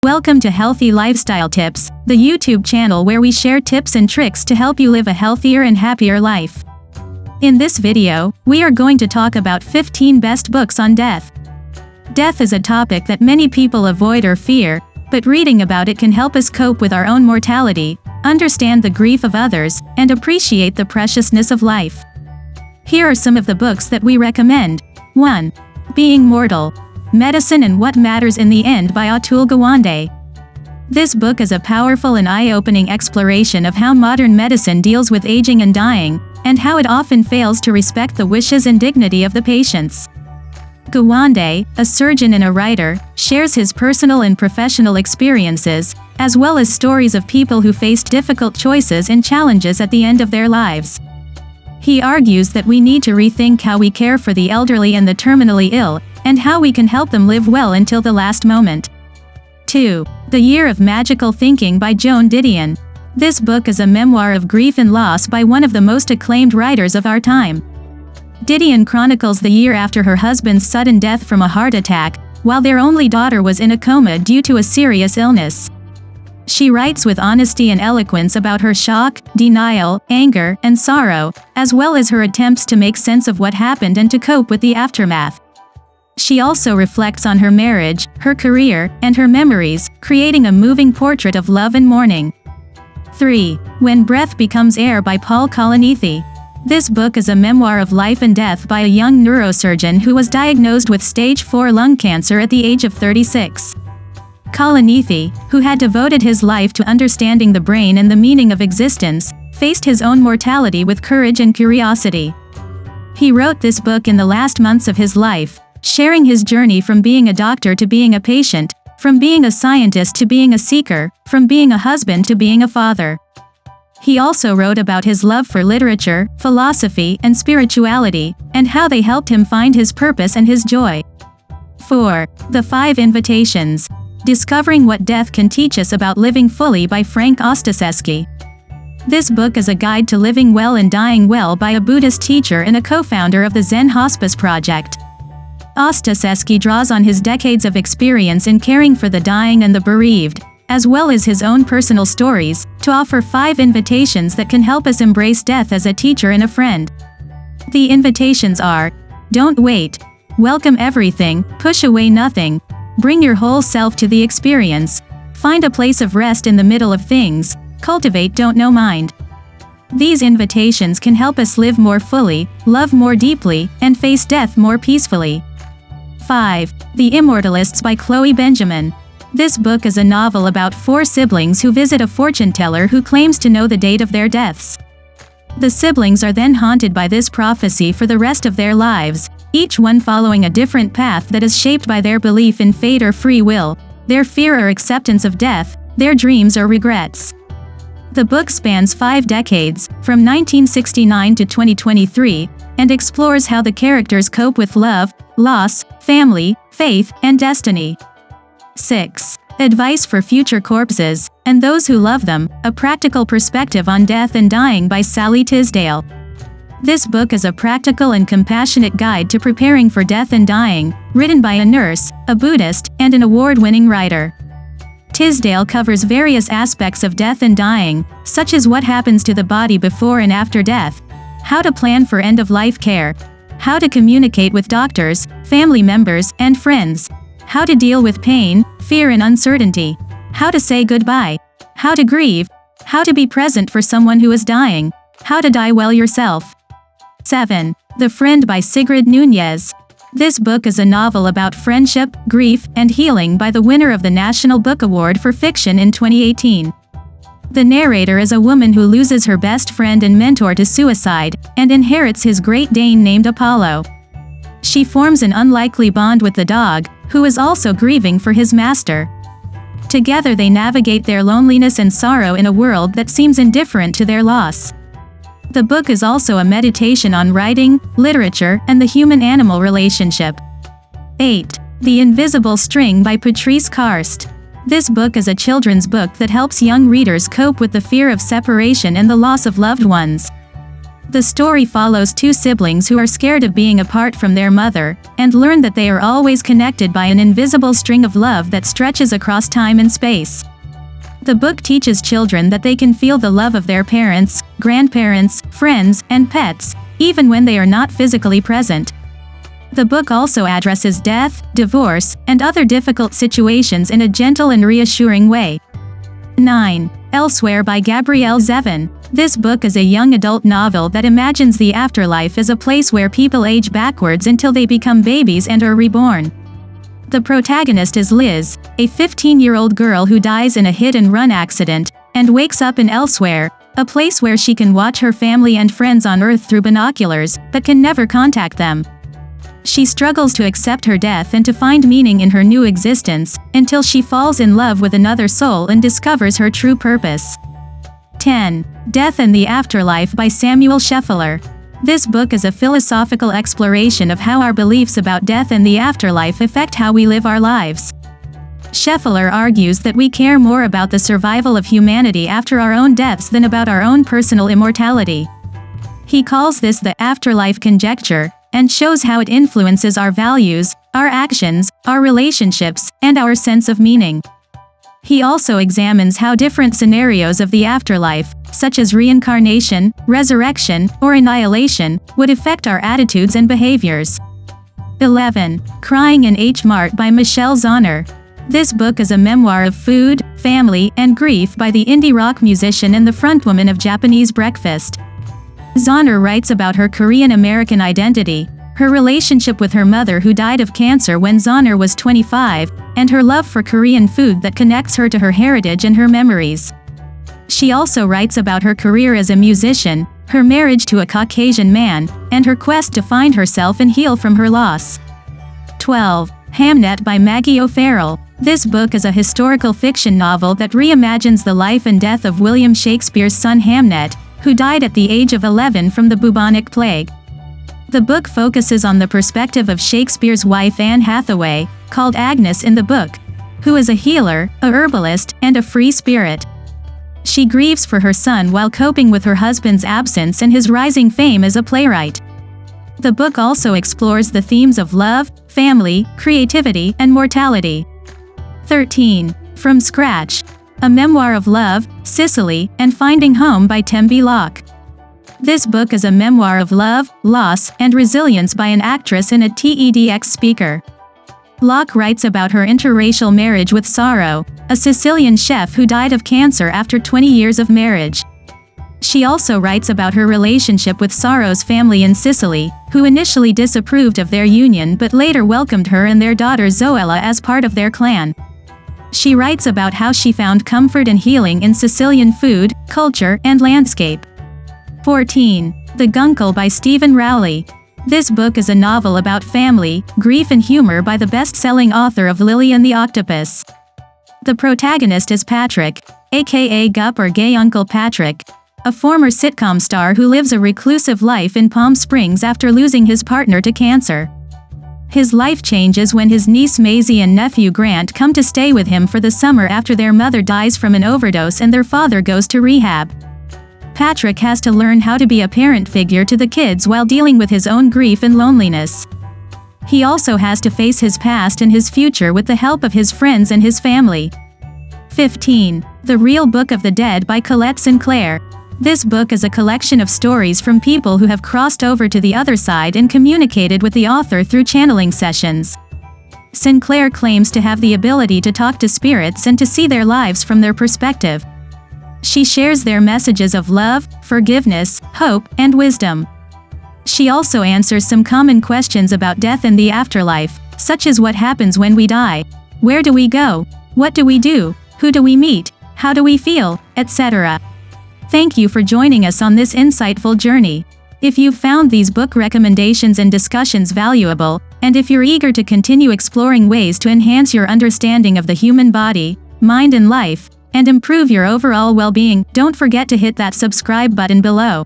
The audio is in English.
Welcome to Healthy Lifestyle Tips, the YouTube channel where we share tips and tricks to help you live a healthier and happier life. In this video, we are going to talk about 15 best books on death. Death is a topic that many people avoid or fear, but reading about it can help us cope with our own mortality, understand the grief of others, and appreciate the preciousness of life. Here are some of the books that we recommend. 1. Being Mortal: Medicine and What Matters in the End by Atul Gawande. This book is a powerful and eye-opening exploration of how modern medicine deals with aging and dying, and how it often fails to respect the wishes and dignity of the patients. Gawande, a surgeon and a writer, shares his personal and professional experiences, as well as stories of people who faced difficult choices and challenges at the end of their lives. He argues that we need to rethink how we care for the elderly and the terminally ill, and how we can help them live well until the last moment. 2. The Year of Magical Thinking by Joan Didion. This book is a memoir of grief and loss by one of the most acclaimed writers of our time. Didion chronicles the year after her husband's sudden death from a heart attack, while their only daughter was in a coma due to a serious illness. She writes with honesty and eloquence about her shock, denial, anger, and sorrow, as well as her attempts to make sense of what happened and to cope with the aftermath. She also reflects on her marriage, her career, and her memories, creating a moving portrait of love and mourning. 3. When Breath Becomes Air by Paul Kalanithi. This book is a memoir of life and death by a young neurosurgeon who was diagnosed with stage 4 lung cancer at the age of 36. Kalanithi, who had devoted his life to understanding the brain and the meaning of existence, faced his own mortality with courage and curiosity. He wrote this book in the last months of his life, sharing his journey from being a doctor to being a patient, from being a scientist to being a seeker, from being a husband to being a father. He also wrote about his love for literature, philosophy, and spirituality, and how they helped him find his purpose and his joy. 4. The 5 Invitations: Discovering What Death Can Teach Us About Living Fully by Frank Ostaseski. This book is a guide to living well and dying well by a Buddhist teacher and a co-founder of the Zen Hospice Project. Ostaseski draws on his decades of experience in caring for the dying and the bereaved, as well as his own personal stories, to offer 5 invitations that can help us embrace death as a teacher and a friend. The invitations are: don't wait, welcome everything, push away nothing, bring your whole self to the experience, find a place of rest in the middle of things, cultivate don't know mind. These invitations can help us live more fully, love more deeply, and face death more peacefully. 5. The Immortalists by Chloe Benjamin. This book is a novel about 4 siblings who visit a fortune teller who claims to know the date of their deaths. The siblings are then haunted by this prophecy for the rest of their lives, each one following a different path that is shaped by their belief in fate or free will, their fear or acceptance of death, their dreams or regrets. The book spans 5 decades, from 1969 to 2023, and explores how the characters cope with love, loss, family, faith, and destiny. 6. Advice for Future Corpses, and Those Who Love Them, A Practical Perspective on Death and Dying by Sally Tisdale. This book is a practical and compassionate guide to preparing for death and dying, written by a nurse, a Buddhist, and an award-winning writer. Tisdale covers various aspects of death and dying, such as what happens to the body before and after death, how to plan for end-of-life care, how to communicate with doctors, family members, and friends, how to deal with pain, fear and uncertainty, how to say goodbye, how to grieve, how to be present for someone who is dying, how to die well yourself. 7. The Friend by Sigrid Nunez. This book is a novel about friendship, grief, and healing by the winner of the National Book Award for Fiction in 2018. The narrator is a woman who loses her best friend and mentor to suicide, and inherits his Great Dane named Apollo. She forms an unlikely bond with the dog, who is also grieving for his master. Together they navigate their loneliness and sorrow in a world that seems indifferent to their loss. The book is also a meditation on writing, literature, and the human-animal relationship. 8. The Invisible String by Patrice Karst. This book is a children's book that helps young readers cope with the fear of separation and the loss of loved ones. The story follows two siblings who are scared of being apart from their mother, and learn that they are always connected by an invisible string of love that stretches across time and space. The book teaches children that they can feel the love of their parents, grandparents, friends, and pets, even when they are not physically present. The book also addresses death, divorce, and other difficult situations in a gentle and reassuring way. 9. Elsewhere by Gabrielle Zevin. This book is a young adult novel that imagines the afterlife as a place where people age backwards until they become babies and are reborn. The protagonist is Liz, a 15-year-old girl who dies in a hit-and-run accident, and wakes up in Elsewhere, a place where she can watch her family and friends on Earth through binoculars, but can never contact them. She struggles to accept her death and to find meaning in her new existence, until she falls in love with another soul and discovers her true purpose. 10. Death and the Afterlife by Samuel Scheffler. This book is a philosophical exploration of how our beliefs about death and the afterlife affect how we live our lives. Scheffler argues that we care more about the survival of humanity after our own deaths than about our own personal immortality. He calls this the afterlife conjecture, and shows how it influences our values, our actions, our relationships, and our sense of meaning. He also examines how different scenarios of the afterlife, such as reincarnation, resurrection, or annihilation, would affect our attitudes and behaviors. 11. Crying in H Mart by Michelle Zauner. This book is a memoir of food, family, and grief by the indie rock musician and the frontwoman of Japanese Breakfast. Zauner writes about her Korean-American identity, her relationship with her mother who died of cancer when Zauner was 25, and her love for Korean food that connects her to her heritage and her memories. She also writes about her career as a musician, her marriage to a Caucasian man, and her quest to find herself and heal from her loss. 12. Hamnet by Maggie O'Farrell. This book is a historical fiction novel that reimagines the life and death of William Shakespeare's son Hamnet, who died at the age of 11 from the bubonic plague. The book focuses on the perspective of Shakespeare's wife Anne Hathaway, called Agnes in the book, who is a healer, a herbalist, and a free spirit. She grieves for her son while coping with her husband's absence and his rising fame as a playwright. The book also explores the themes of love, family, creativity, and mortality. 13. From Scratch. A memoir of love, Sicily, and finding home by Tembi Locke. This book is a memoir of love, loss, and resilience by an actress and a TEDx speaker. Locke writes about her interracial marriage with Saro, a Sicilian chef who died of cancer after 20 years of marriage. She also writes about her relationship with Saro's family in Sicily, who initially disapproved of their union but later welcomed her and their daughter Zoella as part of their clan. She writes about how she found comfort and healing in Sicilian food, culture, and landscape. 14. The Guncle by Stephen Rowley. This book is a novel about family, grief and humor by the best-selling author of Lily and the Octopus. The protagonist is Patrick, aka Gup or Gay Uncle Patrick, a former sitcom star who lives a reclusive life in Palm Springs after losing his partner to cancer. His life changes when his niece Maisie and nephew Grant come to stay with him for the summer after their mother dies from an overdose and their father goes to rehab. Patrick has to learn how to be a parent figure to the kids while dealing with his own grief and loneliness. He also has to face his past and his future with the help of his friends and his family. 15. The Real Book of the Dead by Colette Sinclair. This book is a collection of stories from people who have crossed over to the other side and communicated with the author through channeling sessions. Sinclair claims to have the ability to talk to spirits and to see their lives from their perspective. She shares their messages of love, forgiveness, hope, and wisdom. She also answers some common questions about death and the afterlife, such as what happens when we die, where do we go, what do we do, who do we meet, how do we feel, etc. Thank you for joining us on this insightful journey. If you've found these book recommendations and discussions valuable, and if you're eager to continue exploring ways to enhance your understanding of the human body, mind and life, and improve your overall well-being, don't forget to hit that subscribe button below.